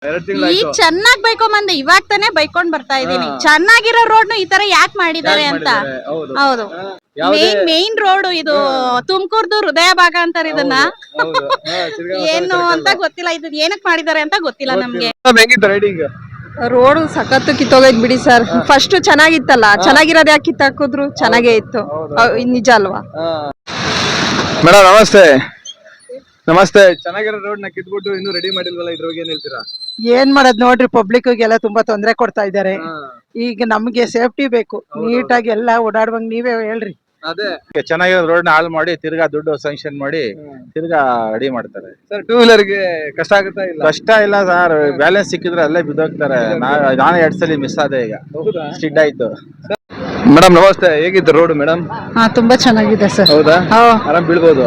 ಈಗ ಚೆನ್ನಾಗಿ ಬೈಕೊಂಬಂದೆ, ಇವಾಗ ತಾನೇ ಬೈಕೊಂಡ್ ಬರ್ತಾ ಇದೀನಿ. ಚೆನ್ನಾಗಿರೋ ರೋಡ್ ಈ ತರ ಯಾಕೆ ಮಾಡಿದ್ದಾರೆ ಅಂತ. ಹೌದು, ಮೇನ್ ರೋಡ್ ಇದು ತುಮಕೂರ್ದು ಹೃದಯ ಭಾಗ ಅಂತಾರೆ ಇದನ್ನ. ಏನು ಅಂತ ಗೊತ್ತಿಲ್ಲ, ಇದು ಏನಕ್ ಮಾಡಿದ್ದಾರೆ ಅಂತ ಗೊತ್ತಿಲ್ಲ ನಮ್ಗೆ. ರೋಡ್ ಸಖತ್ತು ಕಿತ್ತೋಗೈತ್ ಬಿಡಿ ಸರ್. ಫಸ್ಟ್ ಚೆನ್ನಾಗಿತ್ತಲ್ಲ, ಚೆನ್ನಾಗಿರೋದ್ ಯಾಕೆ ಕಿತ್ತಾಕಿದ್ರು? ಚೆನ್ನಾಗೇ ಇತ್ತು, ನಿಜ ಅಲ್ವಾ? ಮೇಡಮ್ ನಮಸ್ತೆ. ನಮಸ್ತೆ. ಚೆನ್ನಾಗಿರೋ ರೋಡ್ ನ ಕಿತ್ಬಿಟ್ಟು ಇನ್ನೂ ರೆಡಿ ಮಾಡಿಲ್ವಲ್ಲ, ಇದ್ರ ಬಗ್ಗೆ ಏನ್ ಹೇಳ್ತೀರಾ? ಏನ್ ಮಾಡೋದ್ ನೋಡ್ರಿ, ಪಬ್ಲಿಕ್ ಗೆಲ್ಲ ತುಂಬಾ ತೊಂದರೆ ಕೊಡ್ತಾ ಇದ್ದಾರೆ. ಈಗ ನಮ್ಗೆ ಸೇಫ್ಟಿ ಬೇಕು, ನೀಟಾಗಿ ಎಲ್ಲ ಓಡಾಡುವಂಗ್ ನೀವೇ ಹೇಳ್ರಿ. ಅದೇ ಚೆನ್ನಾಗಿರೋ ರೋಡ್ ನ ಹಾಳು ಮಾಡಿ ತಿರ್ಗಾ ದುಡ್ಡು ಸ್ಯಾಂಕ್ಷನ್ ಮಾಡಿ ತಿರ್ಗಾ ರೆಡಿ ಮಾಡ್ತಾರೆ. ಸರ್ ಟೂ ವೀಲರ್ ಗೆ ಕಷ್ಟ ಆಗುತ್ತಾ? ಇಲ್ಲ ಕಷ್ಟ ಇಲ್ಲ ಸರ್, ಬ್ಯಾಲೆನ್ಸ್ ಸಿಕ್ಕಿದ್ರೆ ಅಲ್ಲೇ ಬಿದ್ದೋಗ್ತಾರೆ. ನಾನು 2 ಸಲ ಮಿಸ್ ಆದೆ, ಈಗ ಸ್ಟಿಡ್ ಆಯ್ತು. ಮೇಡಮ್ ನಮಸ್ತೆ, ಹೇಗಿತ್ತು ರೋಡ್ ಮೇಡಮ್? ತುಂಬಾ ಚೆನ್ನಾಗಿದೆ ಸರ್. ಹೌದಾ? ಆರಾಮ್ ಬೀಳ್ಬೋದು?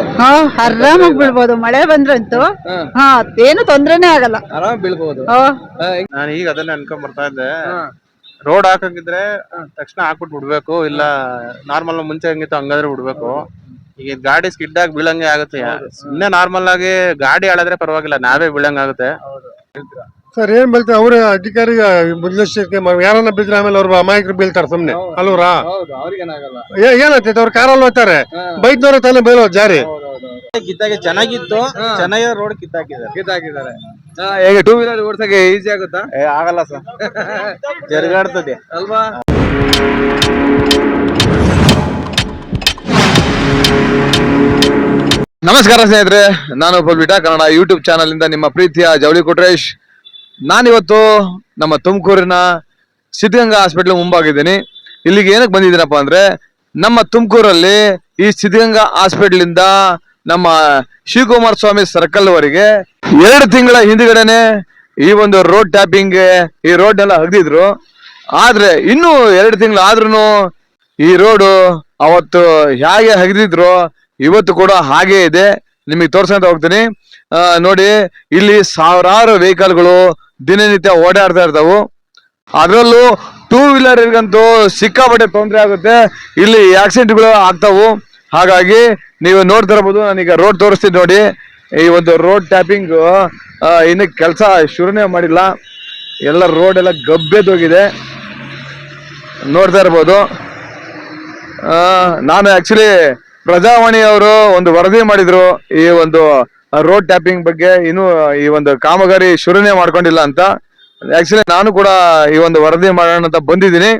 ಆರಾಮಾಗಿ ಬೀಳ್ಬೋದು, ಮಳೆ ಬಂದ್ರಂತೂ ಏನು ತೊಂದ್ರೆನೇ ಆಗಲ್ಲ, ಆರಾಮ್ ಬೀಳ್ಬೋದು. ನಾನು ಈಗ ಅದನ್ನೇ ಅನ್ಕೊಂಡ್ ಬರ್ತಾ ಇದ್ದೆ, ರೋಡ್ ಹಾಕಿದ್ರೆ ತಕ್ಷಣ ಹಾಕ್ಬಿಟ್ಟು ಬಿಡ್ಬೇಕು, ಇಲ್ಲ ನಾರ್ಮಲ್ ಮುಂಚೆ ಹೆಂಗಿತ್ತು ಹಂಗಾದ್ರೆ ಬಿಡ್ಬೇಕು. ಈಗ ಗಾಡಿ ಸ್ಕಿಡ್ ಆಗಿ ಬೀಳಂಗೆ ಆಗುತ್ತೆ. ಸುಮ್ನೆ ನಾರ್ಮಲ್ ಆಗಿ ಗಾಡಿ ಆಳಿದ್ರೆ ಪರವಾಗಿಲ್ಲ, ನಾವೇ ಬೀಳಂಗ್ ಆಗುತ್ತೆ. ಸರ್ ಏನ್ ಬೀಳ್ತಾರೆ ಅವ್ರ ಅಧಿಕಾರಿ ಮುದ್ಲಕ್ಕೆ ಯಾರನ್ನ ಬಿದ್ರೆ ಆಮೇಲೆ ಅವ್ರ ಅಮಾಯಕರು ಬೀಳ್ತಾರೆ ಸುಮ್ನೆ ಅಲ್ವರಾ? ಏನಾಗ್ತೈತೆ, ಅವ್ರ ಕಾರಲ್ಲಿ ಹೋಗ್ತಾರೆ, ಬೈಕ್ನವ್ರ ತಾನೇ ಬೀಳೋದು ಜಾರಿ. ಚೆನ್ನಾಗಿತ್ತು, ಚೆನ್ನಾಗಿರೋ ರೋಡ್ ಕಿತ್ತಾಕಿದ್ದಾರೆ. ಹೇಗೆ ಟೂ ವೀಲರ್ ಓಡ್ಸಕ್ಕೆ ಈಸಿ ಆಗುತ್ತಾ? ಆಗಲ್ಲ ಸರ್, ಜರುಗಾಡ್ತದೆ ಅಲ್ವಾ? ನಮಸ್ಕಾರ ಸ್ನೇಹಿತರೆ, ನಾನು ಪಬ್ಲಿಟಾ ಕನ್ನಡ ಯೂಟ್ಯೂಬ್ ಚಾನಲ್ ಇಂದ ನಿಮ್ಮ ಪ್ರೀತಿಯ ಜವಳಿ ಕೊಟ್ರೇಶ್. ನಾನಿವತ್ತು ನಮ್ಮ ತುಮಕೂರಿನ ಸಿದ್ಧಗಂಗಾ ಹಾಸ್ಪಿಟ್ಲ್ ಮುಂಭಾಗಿದ್ದೀನಿ. ಇಲ್ಲಿಗೆ ಏನಕ್ಕೆ ಬಂದಿದ್ದೀನಪ್ಪ ಅಂದ್ರೆ, ನಮ್ಮ ತುಮಕೂರಲ್ಲಿ ಈ ಸಿದ್ಧಗಂಗಾ ಹಾಸ್ಪಿಟ್ಲ್ ಇಂದ ನಮ್ಮ ಶಿವಕುಮಾರ ಸ್ವಾಮಿ ಸರ್ಕಲ್ ವರೆಗೆ 2 ತಿಂಗಳ ಹಿಂದ್ಗಡೆನೆ ಈ ಒಂದು ರೋಡ್ ಟ್ಯಾಪಿಂಗ್ ಈ ರೋಡ್ ಎಲ್ಲ ಹಗ್ದಿದ್ರು. ಆದ್ರೆ ಇನ್ನು 2 ತಿಂಗಳು ಆದ್ರೂ ಈ ರೋಡು ಅವತ್ತು ಹೇಗೆ ಹಗ್ದಿದ್ರು ಇವತ್ತು ಕೂಡ ಹಾಗೆ ಇದೆ. ನಿಮಗೆ ತೋರ್ಸಂತ ಹೋಗ್ತೀನಿ ನೋಡಿ. ಇಲ್ಲಿ ಸಾವಿರಾರು ವೆಹಿಕಲ್ಗಳು ದಿನನಿತ್ಯ ಓಡಾಡ್ತಾ ಇರ್ತಾವು. ಅದರಲ್ಲೂ ಟೂ ವೀಲರ್ಗಂತೂ ಸಿಕ್ಕಾಪಟ್ಟೆ ತೊಂದರೆ ಆಗುತ್ತೆ. ಇಲ್ಲಿ ಆಕ್ಸಿಡೆಂಟ್ಗಳು ಆಗ್ತಾವು. ಹಾಗಾಗಿ ನೀವು ನೋಡ್ತಾ ಇರ್ಬೋದು, ನಾನೀಗ ರೋಡ್ ತೋರಿಸ್ತೀನಿ ನೋಡಿ. ಈ ಒಂದು ರೋಡ್ ಟ್ಯಾಪಿಂಗ್ ಇನ್ನು ಕೆಲಸ ಶುರುನೇ ಮಾಡಿಲ್ಲ, ಎಲ್ಲ ರೋಡ್ ಎಲ್ಲ ಗಬ್ಬೆದೋಗಿದೆ, ನೋಡ್ತಾ ಇರ್ಬೋದು. ನಾನು ಆಕ್ಚುಲಿ ಪ್ರಜಾವಾಣಿ ಅವರು ಒಂದು ವರದಿ ಮಾಡಿದ್ರು ಈ ಒಂದು ರೋಡ್ ಟ್ಯಾಪಿಂಗ್ ಬಗ್ಗೆ, ಇನ್ನು ಈ ಒಂದು ಕಾಮಗಾರಿ ಶುರುನೇ ಮಾಡ್ಕೊಂಡಿಲ್ಲ ಅಂತ. ಆಕ್ಚುಲಿ ನಾನು ಕೂಡ ಈ ಒಂದು ವರದಿ ಮಾಡೋಣ ಅಂತ ಬಂದಿದ್ದೀನಿ.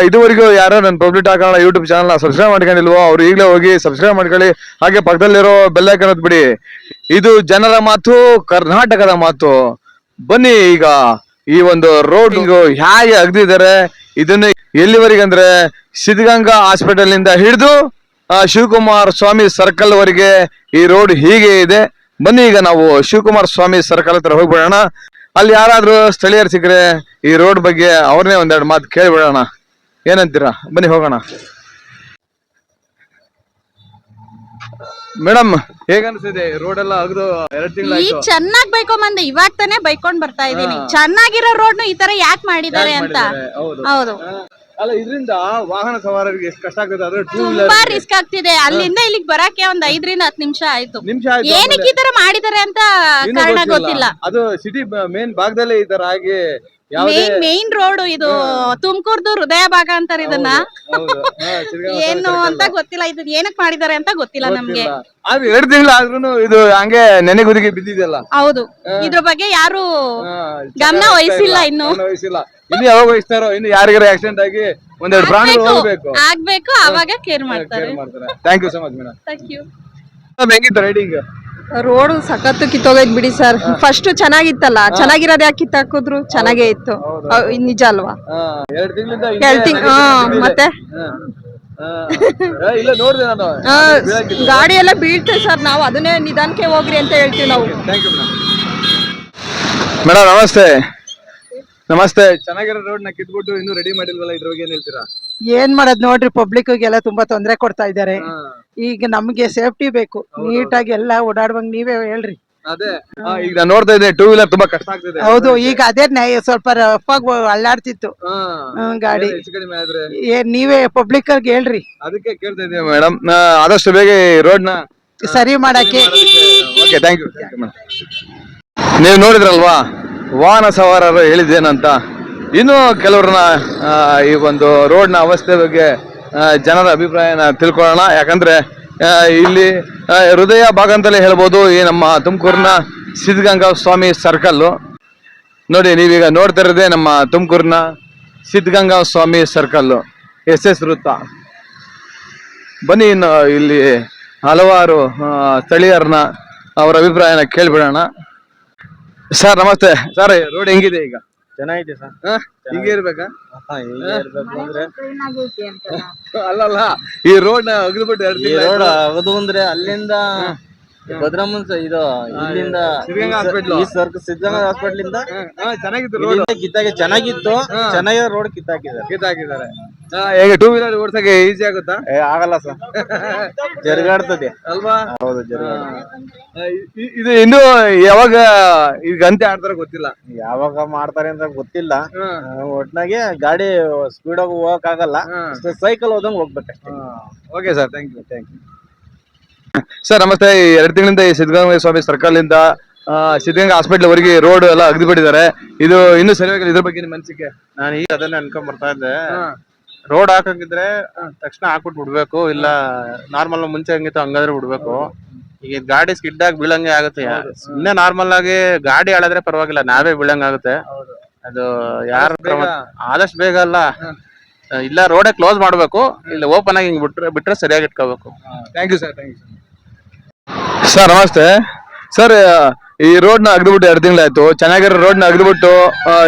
ಇದುವರೆಗೂ ಯಾರೋ ನನ್ನ ಪಬ್ಲಿಟಾ ಕನ್ನಡ ಯೂಟ್ಯೂಬ್ ಚಾನಲ್ ಸಬ್ಸ್ಕ್ರೈಬ್ ಮಾಡ್ಕೊಂಡಿಲ್ವೋ ಅವ್ರು ಈಗಲೇ ಹೋಗಿ ಸಬ್ಸ್ಕ್ರೈಬ್ ಮಾಡ್ಕೊಳ್ಳಿ. ಹಾಗೆ ಪಕ್ಕದಲ್ಲಿರೋ ಬೆಲ್ ಐಕಾನ್ ಒತ್ತಿ ಬಿಡಿ. ಇದು ಜನರ ಮಾತು, ಕರ್ನಾಟಕದ ಮಾತು. ಬನ್ನಿ ಈಗ ಈ ಒಂದು ರೋಡ್ ಹೇಗೆ ಅಗ್ದಿದ್ದಾರೆ, ಇದನ್ನ ಎಲ್ಲಿವರೆಗೆ ಅಂದ್ರೆ ಸಿದ್ಧಗಂಗಾ ಹಾಸ್ಪಿಟಲ್ ಇಂದ ಹಿಡಿದು ಶಿವಕುಮಾರ ಸ್ವಾಮಿ ಸರ್ಕಲ್ ವರೆಗೆ ಈ ರೋಡ್ ಹೀಗೆ ಇದೆ. ಬನ್ನಿ ಈಗ ನಾವು ಶಿವಕುಮಾರ ಸ್ವಾಮಿ ಸರ್ಕಲ್ ಹತ್ರ ಹೋಗ್ಬಿಡೋಣ. ಅಲ್ಲಿ ಯಾರಾದ್ರೂ ಸ್ಥಳೀಯರು ಸಿಕ್ಕರೆ ಈ ರೋಡ್ ಬಗ್ಗೆ ಅವ್ರನ್ನೇ 1-2 ಮಾತು ಕೇಳಿಬಿಡೋಣ. ಏನಂತೀರಾ? ಬನ್ನಿ ಹೋಗೋಣ. ಮೇಡಮ್ ಹೇಗನ್ಸಿದೆ ರೋಡ್ ಎಲ್ಲ ಅಗ್ದು 2 ತಿಂಗಳು? ಈಗ ಚೆನ್ನಾಗಿ ಬೈಕೊಂಬಂದೆ, ಇವಾಗ ತಾನೇ ಬೈಕೊಂಡ್ ಬರ್ತಾ ಇದೀನಿ. ಚೆನ್ನಾಗಿರೋ ರೋಡ್ ಈ ತರ ಯಾಕೆ ಮಾಡಿದ್ದಾರೆ ಅಂತ. ಹೌದು, ಅಲ್ಲ ಇದರಿಂದ ವಾಹನ ಸವಾರರಿಗೆ ಎಷ್ಟು ಕಷ್ಟ ಆಗುತ್ತೆ? ಆದ್ರೆ ತುಂಬಾ ರಿಸ್ಕ್ ಆಗ್ತಿದೆ. ಅಲ್ಲಿಂದ ಇಲ್ಲಿಗೆ ಬರಕ್ಕೆ 5-10 ನಿಮಿಷ ಆಯ್ತು. ಏನಕ್ಕೆ ಈ ತರ ಮಾಡಿದ್ದಾರೆ ಅಂತ ಕಾರಣ ಗೊತ್ತಿಲ್ಲ. ಅದು ಸಿಟಿ ಮೇನ್ ಭಾಗದಲ್ಲೇ ಈ ತರ ಆಗಿ ಮೇನ್ ರೋಡ್ ಇದು ತುಮಕೂರ್ದು ಹೃದಯ ಭಾಗ ಅಂತಾರೆ ಇದನ್ನ. ಏನು ಅಂತ ಗೊತ್ತಿಲ್ಲ, ಇದು ಏನಕ್ ಮಾಡಿದ್ದಾರೆ ಅಂತ ಗೊತ್ತಿಲ್ಲ ನಮ್ಗೆ. 2 ತಿಂಗಳು ಆದ್ರೂ ಇದು ಹಂಗೆ ನೆನೆಗುದಿಗೆ ಬಿದ್ದಿದೆಯಲ್ಲ. ಹೌದು, ಇದ್ರ ಬಗ್ಗೆ ಯಾರು ಗಮನ ವಹಿಸಿಲ್ಲ. ಇನ್ನು ಯಾವಾಗ ವಹಿಸ್ತಾರೋ, ಇನ್ನು ಯಾರಿಗಾರ ಆಕ್ಸಿಡೆಂಟ್ ಆಗಿ 1-2 ಪ್ರಾಣಿಗಳು ಆಗ್ಬೇಕು, ಅವಾಗ ಕೇರ್ ಮಾಡ್ತಾರೆ. Thank you so much madam. Thank you. ಹೆಂಗಿತ್ತು ರೈಡಿಂಗ್? ರೋಡ್ ಸಖತ್ತು ಕಿತ್ತೋಗೈತ್ ಬಿಡಿ ಸರ್. ಫಸ್ಟ್ ಚೆನ್ನಾಗಿತ್ತಲ್ಲ, ಚೆನ್ನಾಗಿರೋದ್ ಯಾಕೆ ಕಿತ್ತಾಕಿದ್ರು? ಚೆನ್ನಾಗೇ ಇತ್ತು, ನಿಜ ಅಲ್ವಾ? 2 ತಿಂಗಳಿಂದ ಮತ್ತೆ ಇಲ್ಲ ನೋಡಿದೆ ನಾನು, ಗಾಡಿ ಎಲ್ಲ ಬೀಳ್ತೇವೆ ಸರ್. ನಾವು ಅದನ್ನೇ ನಿಧಾನಕ್ಕೆ ಹೋಗ್ರಿ ಅಂತ ಹೇಳ್ತೀವಿ ನಾವು. ಮೇಡಮ್ ನಮಸ್ತೆ. ನಮಸ್ತೆ. ಚೆನ್ನಾಗಿರೋ ರೋಡ್ ನ ಕಿತ್ಬಿಟ್ಟು ಇನ್ನೂ ರೆಡಿ ಮಾಡಿಲ್ವಲ್ಲ, ಇದ್ರ ಬಗ್ಗೆ ಏನ್ ಹೇಳ್ತೀರಾ? ಏನ್ ಮಾಡೋದ್ ನೋಡ್ರಿ, ಪಬ್ಲಿಕ್ ಗೆಲ್ಲ ತುಂಬಾ ತೊಂದರೆ ಕೊಡ್ತಾ ಇದ್ದಾರೆ. ಈಗ ನಮ್ಗೆ ಸೇಫ್ಟಿ ಬೇಕು, ನೀಟಾಗಿ ಎಲ್ಲ ಓಡಾಡುವಂಗ್ ನೀವೇ ಹೇಳ್ರಿ. ಅದೇ ಈಗ ನಾನು ನೋಡ್ತಾ ಇದ್ದೆ, ಟೂ ವೀಲರ್ ತುಂಬಾ ಕಷ್ಟ ಆಗ್ತಿದೆ. ಹೌದು, ಈಗ ಅದೇ ಸ್ವಲ್ಪ ರಫ್ ಆಗಿ ಅಲ್ಲಾಡ್ತಿತ್ತು ಗಾಡಿ. ನೀವೇ ಪಬ್ಲಿಕ್ ಹೇಳ್ರಿ. ಅದಕ್ಕೆ ಕೇಳ್ತಾ ಇದ್ದೀವಿ ಮೇಡಮ್, ಆದಷ್ಟು ಬೇಗ ರೋಡ್ ನ ಸರಿ ಮಾಡಕ್ಕೆ. Okay, thank you. ನೀವು ನೋಡಿದ್ರಲ್ವಾ ವಾಹನ ಸವಾರರು ಹೇಳಿದ್ದೇನಂತ. ಇನ್ನು ಕೆಲವ್ರನ್ನ ಈ ಒಂದು ರೋಡ್ನ ಅವಸ್ಥೆ ಬಗ್ಗೆ ಜನರ ಅಭಿಪ್ರಾಯನ ತಿಳ್ಕೊಳ್ಳೋಣ. ಯಾಕಂದ್ರೆ ಇಲ್ಲಿ ಹೃದಯ ಭಾಗ ಅಂತಲೇ ಹೇಳ್ಬೋದು ಈ ನಮ್ಮ ತುಮಕೂರಿನ ಸಿದ್ಧಗಂಗಾ ಸ್ವಾಮಿ ಸರ್ಕಲ್ಲು. ನೋಡಿ, ನೀವೀಗ ನೋಡ್ತಾ ಇರೋದೇ ನಮ್ಮ ತುಮಕೂರಿನ ಸಿದ್ಧಗಂಗಾ ಸ್ವಾಮಿ ಸರ್ಕಲ್ಲು, SS ವೃತ್ತ. ಬನ್ನಿ ಇನ್ನು ಇಲ್ಲಿ ಹಲವಾರು ಸ್ಥಳೀಯರನ್ನ ಅವರ ಅಭಿಪ್ರಾಯನ ಕೇಳ್ಬಿಡೋಣ. ಸರ್ ನಮಸ್ತೆ. ಸರ್, ರೋಡ್ ಹೆಂಗಿದೆ ಈಗ? ಚೆನ್ನಾಗಿದೆ ಸರ್. ಹಿಂಗೆ ಇರ್ಬೇಕಾ? ಅಂದ್ರೆ ಅಲ್ಲಲ್ಲ, ಈ ರೋಡ್ ನ ಅಗ್ದ್ಬಿಟ್ಟು ಈ ರೋಡ್ ಆಗದು ಅಂದ್ರೆ ಅಲ್ಲಿಂದ ಭದ್ರಮ್ಮನ್ ಇದು ಇಲ್ಲಿಂದ ಸಿದ್ಧಗಂಗಾ hospital. ಈ ಸರ್ಕಲ್ ಸಿದ್ಧಗಂಗಾ ಹಾಸ್ಪಿಟಲ್ ಇಂದ ಚೆನ್ನಾಗಿತ್ತು ರೋಡ್. ಇಲ್ಲಿಂದ ಚೆನ್ನಾಗಿತ್ತು. ಚೆನ್ನಾಗಿರೋ ರೋಡ್ ಕಿತ್ತಾಕಿದ್ದಾರೆ. ಹೇಗೆ 2 ವೀಲರ್ ಓಡ್ಸಕ್ಕೆ ಈಸಿ ಆಗುತ್ತಾ? ಆಗಲ್ಲ ಸರ್, ಜರುಗಾಡ್ತದೆ ಅಲ್ವಾ? ಹೌದು, ಇದು ಇನ್ನು ಯಾವಾಗ ಈಗ ಅಂತೆ ಆಡ್ತಾರ ಗೊತ್ತಿಲ್ಲ. ಯಾವಾಗ ಮಾಡ್ತಾರೆ ಅಂತ ಗೊತ್ತಿಲ್ಲ. ಒಟ್ನಾಗೆ ಗಾಡಿ ಸ್ಪೀಡ್ ಆಗಿ ಹೋಗಕ್ ಆಗಲ್ಲ, ಸೈಕಲ್ ಹೋದಂಗ್ ಹೋಗ್ಬೇಕಷ್ಟೇ. Okay sir, thank you. Sir ನಮಸ್ತೆ. 2 ತಿಂಗಳಿಂದ ಈ ಸಿದ್ಧಗಂಗಾ ಸ್ವಾಮಿ ಸರ್ಕಲ್ ಇಂದ ಸಿದ್ಧಗಂಗಾ ಹಾಸ್ಪಿಟಲ್ ವರೆಗೆ ರೋಡ್ ಎಲ್ಲ ಅಗ್ದಿಬಿಟ್ಟಿದ್ದಾರೆ. ಇದು ಇನ್ನೂ ಸರಿಯಾಗಿಲ್ಲ. ಇದ್ರ ಬಗ್ಗೆ ನಿಮ್ಮ ಅನಿಸಿಕೆ? ನಾನು ಈಗ ಅದನ್ನೇ ಅನ್ಕೊಂಡ್ ಬರ್ತಾ ಇದ್ದೆ. ರೋಡ್ ಹಾಕಂಗಿದ್ರೆ ತಕ್ಷಣ ಹಾಕ್ಬಿಟ್ಟು ಬಿಡ್ಬೇಕು, ಇಲ್ಲ ನಾರ್ಮಲ್ ಮುಂಚೆ ಹಂಗಿತ್ತು ಹಂಗಾದ್ರೆ ಬಿಡ್ಬೇಕು. ಈಗ ಗಾಡಿ ಸ್ಕಿಡ್ ಆಗಿ ಬೀಳಂಗೆ ಆಗುತ್ತೆ. ಸುಮ್ನೆ ನಾರ್ಮಲ್ ಆಗಿ ಗಾಡಿ ಆಡಿದ್ರೆ ಪರವಾಗಿಲ್ಲ, ನಾವೇ ಬೀಳಂಗ್ ಆಗುತ್ತೆ. ಅದು ಯಾರ ಆದಷ್ಟು ಬೇಗ ಅಲ್ಲ, ಇಲ್ಲ ರೋಡೇ ಕ್ಲೋಸ್ ಮಾಡ್ಬೇಕು, ಇಲ್ಲ ಓಪನ್ ಆಗಿ ಹಿಂಗ್ ಬಿಟ್ರೆ ಸರಿಯಾಗಿ ಇಟ್ಕೋಬೇಕು. Thank you sir. ಸರ್ ನಮಸ್ತೆ. ಸರ್, ಈ ರೋಡ್ ನ ಅಗ್ದ್ಬಿಟ್ಟು 2 ತಿಂಗಳಾಯ್ತು. ಚೆನ್ನಾಗಿರೋ ರೋಡ್ ನ ಅಗ್ದ್ಬಿಟ್ಟು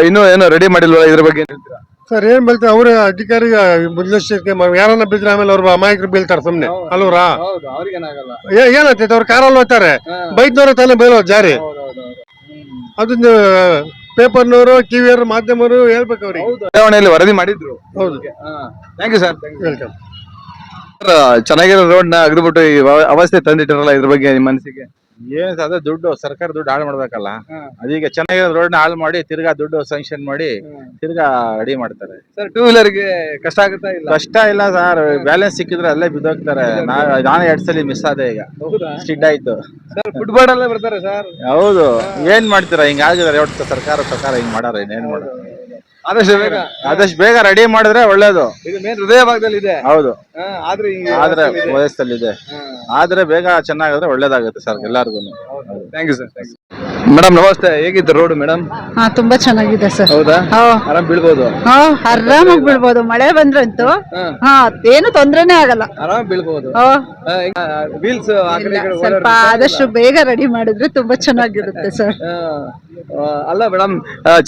ಇನ್ನೂ ಏನೋ ರೆಡಿ ಮಾಡಿಲ್ವಲ್ಲ, ಇದ್ರ ಬಗ್ಗೆ ಹೇಳ್ತೀರಾ? ಸರ್ ಏನ್ ಬೀಳ್ತಾರೆ ಅವ್ರ ಅಧಿಕಾರಿ ಮುನ್ನೆಚ್ಚರಿಕೆ ಯಾರನ್ನ ಬಿದ್ರೆ ಆಮೇಲೆ ಅವ್ರ ಅಮಾಯಕರು ಬೀಳ್ತಾರೆ ಸುಮ್ನೆ ಅಲ್ವರಾ? ಏನಾಗ್ತೈತೆ, ಅವ್ರ ಕಾರಲ್ಲಿ ಹೋಗ್ತಾರೆ, ಬೈಕ್ನವ್ರ ತಾನೇ ಬೈಲೋ ಜಾರಿ. ಅದನ್ನ ಪೇಪರ್ನವರು, ಟಿವಿಯವರು, ಮಾಧ್ಯಮರು ಹೇಳ್ಬೇಕು ಅವ್ರಿಗೆ. ಚುನಾವಣೆಯಲ್ಲಿ ವರದಿ ಮಾಡಿದ್ರು. ಹೌದು. Thank you sir. ವೆಲ್ಕಮ್. ಚೆನ್ನಾಗಿರೋ ರೋಡ್ ನ ಅಗ್ದ್ಬಿಟ್ಟು ಈ ಅವಸ್ಥೆ ತಂದಿಟ್ಟಿರಲ್ಲ, ಇದ್ರ ಬಗ್ಗೆ ನಿಮ್ಮ ಅನಿಸಿಕೆ? ಏನ್ ಅದೇ ದುಡ್ಡು, ಸರ್ಕಾರ ದುಡ್ಡು ಹಾಳು ಮಾಡ್ಬೇಕಲ್ಲ. ಅದೀಗ ಚೆನ್ನಾಗಿರೋ ರೋಡ್ ನ ಹಾಳು ಮಾಡಿ ತಿರ್ಗಾ ದುಡ್ಡು ಸ್ಯಾಂಕ್ಷನ್ ಮಾಡಿ ತಿರ್ಗಾ ರೆಡಿ ಮಾಡ್ತಾರೆ. ಸರ್, 2 ವೀಲರ್ಗೆ ಕಷ್ಟ ಆಗುತ್ತಾ? ಇಲ್ಲ, ಕಷ್ಟ ಇಲ್ಲ ಸರ್, ಬ್ಯಾಲೆನ್ಸ್ ಸಿಕ್ಕಿದ್ರೆ ಅಲ್ಲೇ ಬಿದ್ದೋಗ್ತಾರೆ. ನಾನು 2 ಸಲ ಮಿಸ್ ಆದೆ, ಈಗ ಸ್ಟಿಡ್ ಆಯ್ತು. ಸರ್, ಫುಟ್ಬಾಲ್ ಅಲ್ಲೇ ಬರ್ತಾರೆ ಸರ್. ಹೌದು, ಏನ್ ಮಾಡ್ತೀರಾ, ಹಿಂಗ ಆಗಿದ್ರೆ ಸರ್ಕಾರ ಹಿಂಗ್ ಮಾಡಾರ, ಏನ್ ಮಾಡೋದು? ಆದಷ್ಟು ಬೇಗ ರೆಡಿ ಮಾಡಿದ್ರೆ ಒಳ್ಳೇದು. ಇದು ಮೇನ್ ಹೃದಯ ಭಾಗದಲ್ಲಿ ಇದೆ. ಹೌದು, ಆದ್ರೆ ವಯಸ್ಸಲ್ಲಿದೆ. ಆದ್ರೆ ಬೇಗ ಚೆನ್ನಾಗಿದ್ರೆ ಒಳ್ಳೇದಾಗುತ್ತೆ ಸರ್ ಎಲ್ಲಾರ್ಗು. Thank you sir. ಮೇಡಮ್ ನಮಸ್ತೆ. ಹೇಗಿತ್ತು ರೋಡ್ ಮೇಡಮ್? ತುಂಬಾ ಚೆನ್ನಾಗಿದೆ ಸರ್. ಹೌದಾ? ಆರಾಮ್ ಬೀಳ್ಬೋದು? ಆರಾಮಾಗಿ ಬೀಳ್ಬೋದು. ಮಳೆ ಬಂದ್ರಂತೂ ಏನು ತೊಂದ್ರೆನೇ ಆಗಲ್ಲ, ಆರಾಮ್ ಬೀಳ್ಬೋದು. ವೀಲ್ಸ್ ಸ್ವಲ್ಪ ಆದಷ್ಟು ಬೇಗ ರೆಡಿ ಮಾಡಿದ್ರೆ ತುಂಬಾ ಚೆನ್ನಾಗಿರುತ್ತೆ ಸರ್. ಅಲ್ಲ ಮೇಡಮ್,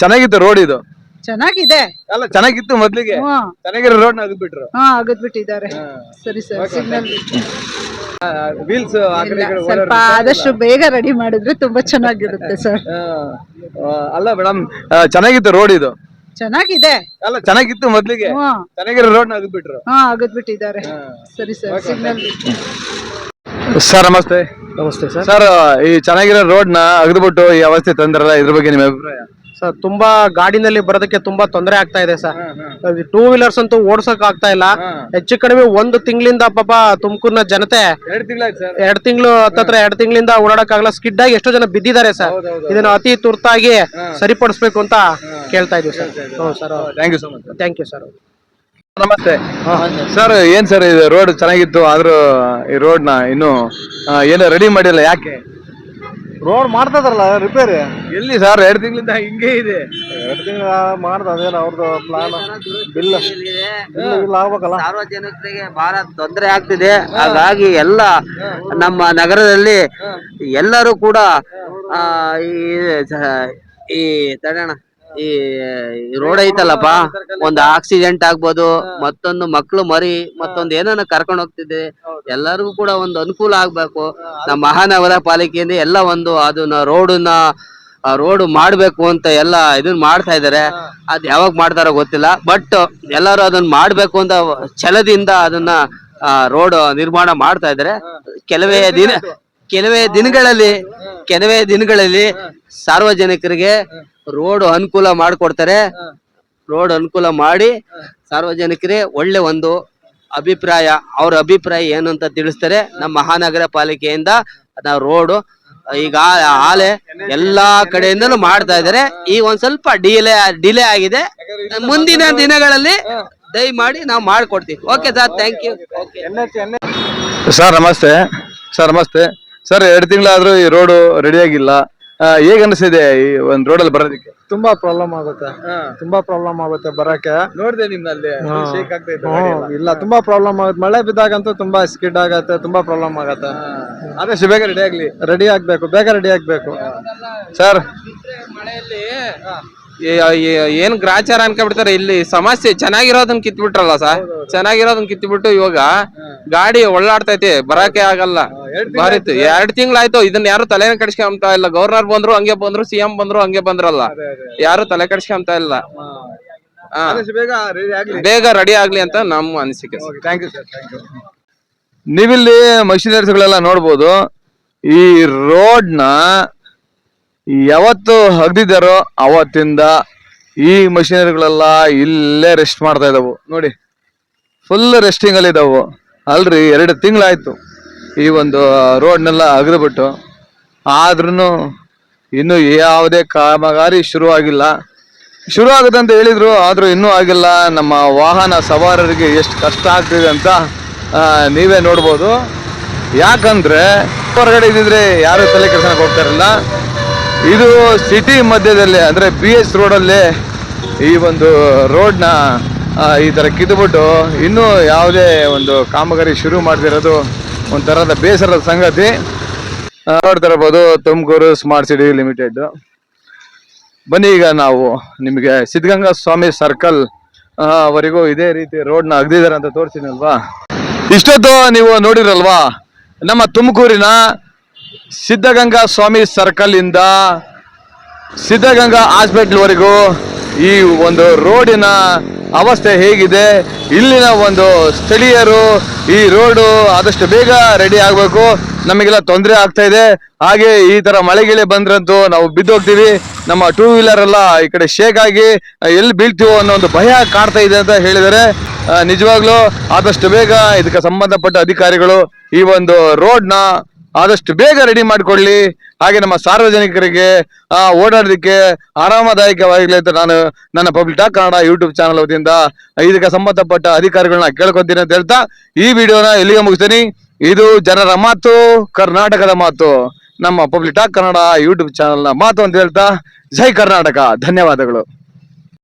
ಚೆನ್ನಾಗಿತ್ತು ರೋಡ್ ಇದು? ಚೆನ್ನಾಗಿದೆ. ಅಲ್ಲ, ಚೆನ್ನಾಗಿತ್ತು ಮೊದ್ಲಿಗೆ. ಚೆನ್ನಾಗಿರೋ ರೋಡ್ ನ ಅಗ್ದ್ಬಿಟ್ರು. ಅಗದ್ಬಿಟ್ಟಿದ್ದಾರೆ. ಸರಿ ಸರ್, ಸಿಗ್ನಲ್ ವೀಲ್ಸ್ ಸ್ವಲ್ಪ ಆದಷ್ಟು ಬೇಗ ರೆಡಿ ಮಾಡಿದ್ರೆ ತುಂಬಾ ಚೆನ್ನಾಗಿರುತ್ತೆ ಸರ್. ಅಲ್ಲ ಮೇಡಮ್, ಚೆನ್ನಾಗಿತ್ತು ರೋಡ್ ಇದು? ಚೆನ್ನಾಗಿದೆ. ಅಲ್ಲ, ಚೆನ್ನಾಗಿತ್ತು ಮೊದ್ಲಿಗೆ. ಚೆನ್ನಾಗಿರೋ ರೋಡ್ ನ ಅಗ್ದ್ಬಿಟ್ರು. ಅಗದ್ಬಿಟ್ಟಿದ್ದಾರೆ. ಸರಿ ಸರ್, ಸಿಗ್ನಲ್. ಸರ್ ನಮಸ್ತೆ. ನಮಸ್ತೆ ಸರ್. ಸರ್, ಈ ಚೆನ್ನಾಗಿರೋ ರೋಡ್ ನ ಅಗ್ದ್ಬಿಟ್ಟು ಈ ಅವಸ್ಥೆ ತಂದ್ರಲ್ಲ, ಇದ್ರ ಬಗ್ಗೆ ನಿಮ್ಮ ಅಭಿಪ್ರಾಯ? ಸರ್, ತುಂಬಾ ಗಾಡಿನಲ್ಲಿ ಬರೋದಕ್ಕೆ ತುಂಬಾ ತೊಂದರೆ ಆಗ್ತಾ ಇದೆ ಸರ್. 2 ವೀಲರ್ಸ್ ಅಂತೂ ಓಡ್ಸಕ್ ಆಗ್ತಾ ಇಲ್ಲ. ಹೆಚ್ಚು ಕಡಿಮೆ 1 ತಿಂಗಳಿಂದ ಪಾಪ ತುಮಕೂರಿನ ಜನತೆ 2 ತಿಂಗಳಾಯ್ತು ಸರ್. 2 ತಿಂಗಳು ಹತ್ತತ್ರ 2 ತಿಂಗಳಿಂದ ಓಡಾಡಕ್ ಆಗಲ್ಲ. ಸ್ಕಿಡ್ ಆಗಿ ಎಷ್ಟೋ ಜನ ಬಿದ್ದಿದ್ದಾರೆ ಸರ್. ಇದನ್ನ ಅತಿ ತುರ್ತಾಗಿ ಸರಿಪಡಿಸ್ಬೇಕು ಅಂತ ಕೇಳ್ತಾ ಇದೀವಿ ಸರ್. ಹೌದು sir. Thank you so much. Thank you sir. ನಮಸ್ತೆ ಸರ್. ಏನ್ ಸರ್, ಇದು ರೋಡ್ ಚೆನ್ನಾಗಿತ್ತು, ಆದ್ರೂ ಈ ರೋಡ್ ನ ಇನ್ನು ಏನೋ ರೆಡಿ ಮಾಡಿಲ್ಲ, ಯಾಕೆ? ರೋಡ್ ಮಾಡ್ತದಾರಲ್ಲ ರಿಪೇರಿ. ಎಲ್ಲಿ ಸರ್, 2 ತಿಂಗಳಿಂದ ಹಿಂಗೆ ಇದೆ. 2 ತಿಂಗಳ ಮಾಡ್ದ, ಅದೇನು ಅವ್ರದ್ದು ಪ್ಲಾನ್ ಬಿಲ್ ಆಗ್ಬೇಕಲ್ಲ. ಸಾರ್ವಜನಿಕರಿಗೆ ಬಹಳ ತೊಂದರೆ ಆಗ್ತಿದೆ. ಹಾಗಾಗಿ ಎಲ್ಲ ನಮ್ಮ ನಗರದಲ್ಲಿ ಎಲ್ಲರೂ ಕೂಡ ಈ ತಡಣ ಈ ರೋಡ್ ಐತಲ್ಲಪ್ಪ, ಒಂದು ಆಕ್ಸಿಡೆಂಟ್ ಆಗ್ಬೋದು, ಮತ್ತೊಂದು ಮಕ್ಳು ಮರಿ, ಮತ್ತೊಂದು ಏನಾನ ಕರ್ಕೊಂಡು ಹೋಗ್ತಿದೆ. ಎಲ್ಲರಿಗೂ ಕೂಡ ಒಂದು ಅನುಕೂಲ ಆಗ್ಬೇಕು. ನಮ್ಮ ಮಹಾನಗರ ಪಾಲಿಕೆಯಿಂದ ಎಲ್ಲ ಒಂದು ಅದನ್ನ ರೋಡ್ ಮಾಡ್ಬೇಕು ಅಂತ ಎಲ್ಲ ಇದನ್ನ ಮಾಡ್ತಾ ಇದಾರೆ. ಅದ್ ಯಾವಾಗ ಮಾಡ್ತಾರೋ ಗೊತ್ತಿಲ್ಲ, ಬಟ್ ಎಲ್ಲರೂ ಅದನ್ನ ಮಾಡ್ಬೇಕು ಅಂತ ಛಲದಿಂದ ಅದನ್ನ ರೋಡ್ ನಿರ್ಮಾಣ ಮಾಡ್ತಾ ಇದಾರೆ. ಕೆಲವೇ ದಿನಗಳಲ್ಲಿ ಸಾರ್ವಜನಿಕರಿಗೆ ರೋಡ್ ಅನುಕೂಲ ಮಾಡಿಕೊಡ್ತಾರೆ. ರೋಡ್ ಅನುಕೂಲ ಮಾಡಿ ಸಾರ್ವಜನಿಕರೇ ಒಳ್ಳೆ ಒಂದು ಅವ್ರ ಅಭಿಪ್ರಾಯ ಏನು ಅಂತ ತಿಳಿಸ್ತಾರೆ. ನಮ್ಮ ಮಹಾನಗರ ಪಾಲಿಕೆಯಿಂದ ನಾವು ರೋಡ್ ಈಗ ಆಲೆ ಎಲ್ಲಾ ಕಡೆಯಿಂದಲೂ ಮಾಡ್ತಾ ಇದಾರೆ. ಈಗ ಒಂದ್ ಸ್ವಲ್ಪ ಡಿಲೇ ಆಗಿದೆ. ಮುಂದಿನ ದಿನಗಳಲ್ಲಿ ದಯಮಾಡಿ ನಾವು ಮಾಡ್ಕೊಡ್ತೀವಿ. Okay sir, thank you. Sir ನಮಸ್ತೆ. ಸರ್ 2 ತಿಂಗಳಾದ್ರೂ ಈ ರೋಡು ರೆಡಿ ಆಗಿಲ್ಲ. ಹೇಗ್ ಅನಿಸಿದೆ ಈ ಒಂದ್ ರೋಡಲ್ಲಿ ಬರೋದಕ್ಕೆ? ತುಂಬಾ ಪ್ರಾಬ್ಲಮ್ ಆಗುತ್ತೆ ಬರಕ್ಕೆ. ನೋಡಿದೆ ನಿಮ್ಮಲ್ಲಿ ಇಲ್ಲ, ತುಂಬಾ ಪ್ರಾಬ್ಲಮ್ ಆಗುತ್ತೆ. ಮಳೆ ಬಿದ್ದಾಗಂತೂ ತುಂಬಾ ಸ್ಕಿಡ್ ಆಗತ್ತೆ, ತುಂಬಾ ಪ್ರಾಬ್ಲಮ್ ಆಗತ್ತೆ. ಆದಷ್ಟು ಬೇಗ ರೆಡಿ ಆಗ್ಬೇಕು, ಬೇಗ ರೆಡಿ ಆಗ್ಬೇಕು. ಸರ್ ಮಳೆಯಲ್ಲಿ ಏನ್ ಗ್ರಾಚಾರ ಅನ್ಕೊಂಡ್ಬಿಡ್ತಾರೆ. ಇಲ್ಲಿ ಸಮಸ್ಯೆ ಚೆನ್ನಾಗಿರೋದನ್ನ ಕಿತ್ಬಿಟ್ರಲ್ಲ ಸರ್, ಚೆನ್ನಾಗಿರೋದನ್ನ ಕಿತ್ಬಿಟ್ಟು ಇವಾಗ ಗಾಡಿ ಒಳ್ಳಾಡ್ತೈತಿ, ಬರಕ್ಕೆ ಆಗಲ್ಲ. ಬರೀತು 2 ತಿಂಗಳಾಯ್ತು. ಇದನ್ನ ಯಾರು ತಲೆನ ಕಡಿಸ್ಕೊಂತ ಇಲ್ಲ. ಗವರ್ನರ್ ಬಂದ್ರು ಹಂಗೆ ಬಂದ್ರು, ಸಿಎಂ ಬಂದ್ರು ಹಂಗೆ ಬಂದ್ರಲ್ಲ, ಯಾರು ತಲೆ ಕಡಿಸ್ಕೊಂತ ಇಲ್ಲ. ಬೇಗ ರೆಡಿ ಆಗ್ಲಿ ಅಂತ ನಮ್ಮ ಅನಿಸಿಕೆ. ನೀವಿಲ್ಲಿ ಮಷಿನರೀಸ್ಗಳೆಲ್ಲ ನೋಡ್ಬೋದು. ಈ ರೋಡ್ನ ಯಾವತ್ತು ಹಗ್ದಿದ್ದಾರೋ ಅವತ್ತಿಂದ ಈ ಮಷಿನರಿಗಳೆಲ್ಲ ಇಲ್ಲೇ ರೆಸ್ಟ್ ಮಾಡ್ತಾ ಇದಾವು. ನೋಡಿ, ಫುಲ್ ರೆಸ್ಟಿಂಗ್ ಅಲ್ಲಿ ಇದಾವು. ಅಲ್ರಿ 2 ತಿಂಗಳಾಯ್ತು ಈ ಒಂದು ರೋಡ್ನೆಲ್ಲ ಅಗದ್ಬಿಟ್ಟು. ಆದ್ರೂ ಇನ್ನು ಯಾವುದೇ ಕಾಮಗಾರಿ ಶುರು ಆಗುತ್ತೆ ಅಂತ ಹೇಳಿದ್ರು, ಆದ್ರೂ ಇನ್ನೂ ಆಗಿಲ್ಲ. ನಮ್ಮ ವಾಹನ ಸವಾರರಿಗೆ ಎಷ್ಟು ಕಷ್ಟ ಆಗ್ತಿದೆ ಅಂತ ನೀವೇ ನೋಡ್ಬೋದು. ಯಾಕಂದ್ರೆ ಹೊರಗಡೆ ಇದ್ದಿದ್ರೆ ಯಾರು ತಲೆ ಕೆಡ್ಸಕ್ಕೆ ಹೋಗ್ತಾರಲ್ಲ. ಇದು ಸಿಟಿ ಮಧ್ಯದಲ್ಲಿ ಅಂದ್ರೆ BS ರೋಡಲ್ಲಿ ಈ ಒಂದು ರೋಡ್ನ ಈ ತರ ಕಿದ್ಬಿಟ್ಟು ಇನ್ನೂ ಯಾವುದೇ ಒಂದು ಕಾಮಗಾರಿ ಶುರು ಮಾಡದಿರೋದು ಒಂಥರದ ಬೇಸರದ ಸಂಗತಿ. ನೋಡ್ತಾ ಇರ್ಬೋದು ತುಮಕೂರು ಸ್ಮಾರ್ಟ್ ಸಿಟಿ ಲಿಮಿಟೆಡ್. ಬನ್ನಿ, ಈಗ ನಾವು ನಿಮಗೆ ಸಿದ್ಧಗಂಗಾ ಸ್ವಾಮಿ ಸರ್ಕಲ್ ವರೆಗೂ ಇದೇ ರೀತಿ ರೋಡ್ನ ಅಗ್ದಿದ್ದಾರೆ ಅಂತ ತೋರಿಸ್ತೀನಿ ಅಲ್ವಾ. ಇಷ್ಟೊತ್ತು ನೀವು ನೋಡಿರಲ್ವಾ, ನಮ್ಮ ತುಮಕೂರಿನ ಸಿದ್ಧಗಂಗಾ ಸ್ವಾಮಿ ಸರ್ಕಲ್ ಇಂದ ಸಿದ್ಧಗಂಗಾ ಹಾಸ್ಪಿಟಲ್ ವರೆಗೂ ಈ ಒಂದು ರೋಡಿನ ಅವಸ್ಥೆ ಹೇಗಿದೆ. ಇಲ್ಲಿನ ಒಂದು ಸ್ಥಳೀಯರು ಈ ರೋಡು ಆದಷ್ಟು ಬೇಗ ರೆಡಿ ಆಗಬೇಕು, ನಮಗೆಲ್ಲ ತೊಂದರೆ ಆಗ್ತಾ ಇದೆ. ಹಾಗೆ ಈ ತರ ಮಳೆಗಿಳೆ ಬಂದ್ರಂತೂ ನಾವು ಬಿದ್ದೋಗ್ತೀವಿ. ನಮ್ಮ 2 ವೀಲರ್ ಎಲ್ಲ ಈ ಕಡೆ ಶೇಕ್ ಆಗಿ ಎಲ್ಲಿ ಬೀಳ್ತೀವೋ ಅನ್ನೋ ಒಂದು ಭಯ ಕಾಡ್ತಾ ಇದೆ ಅಂತ ಹೇಳಿದರೆ ನಿಜವಾಗ್ಲೂ ಆದಷ್ಟು ಬೇಗ ಇದಕ್ಕೆ ಸಂಬಂಧಪಟ್ಟ ಅಧಿಕಾರಿಗಳು ಈ ಒಂದು ರೋಡ್ನ ಆದಷ್ಟು ಬೇಗ ರೆಡಿ ಮಾಡಿಕೊಳ್ಳಿ. ಹಾಗೆ ನಮ್ಮ ಸಾರ್ವಜನಿಕರಿಗೆ ಓಡಾಡೋದಕ್ಕೆ ಆರಾಮದಾಯಕವಾಗಲಿ ಅಂತ ನಾನು ನನ್ನ public talk Kannada YouTube channel ವತಿಯಿಂದ ಇದಕ್ಕೆ ಸಂಬಂಧಪಟ್ಟ ಅಧಿಕಾರಿಗಳನ್ನ ಕೇಳ್ಕೊತೀನಿ ಅಂತ ಹೇಳ್ತಾ ಈ ವಿಡಿಯೋನ ಇಲ್ಲಿಗೆ ಮುಗಿಸ್ತೀನಿ. ಇದು ಜನರ ಮಾತು, ಕರ್ನಾಟಕದ ಮಾತು, ನಮ್ಮ ಪಬ್ಲಿಕ್ ಟಾಕ್ ಕನ್ನಡ ಯೂಟ್ಯೂಬ್ ಚಾನಲ್ನ ಮಾತು ಅಂತ ಹೇಳ್ತಾ ಜೈ ಕರ್ನಾಟಕ. ಧನ್ಯವಾದಗಳು.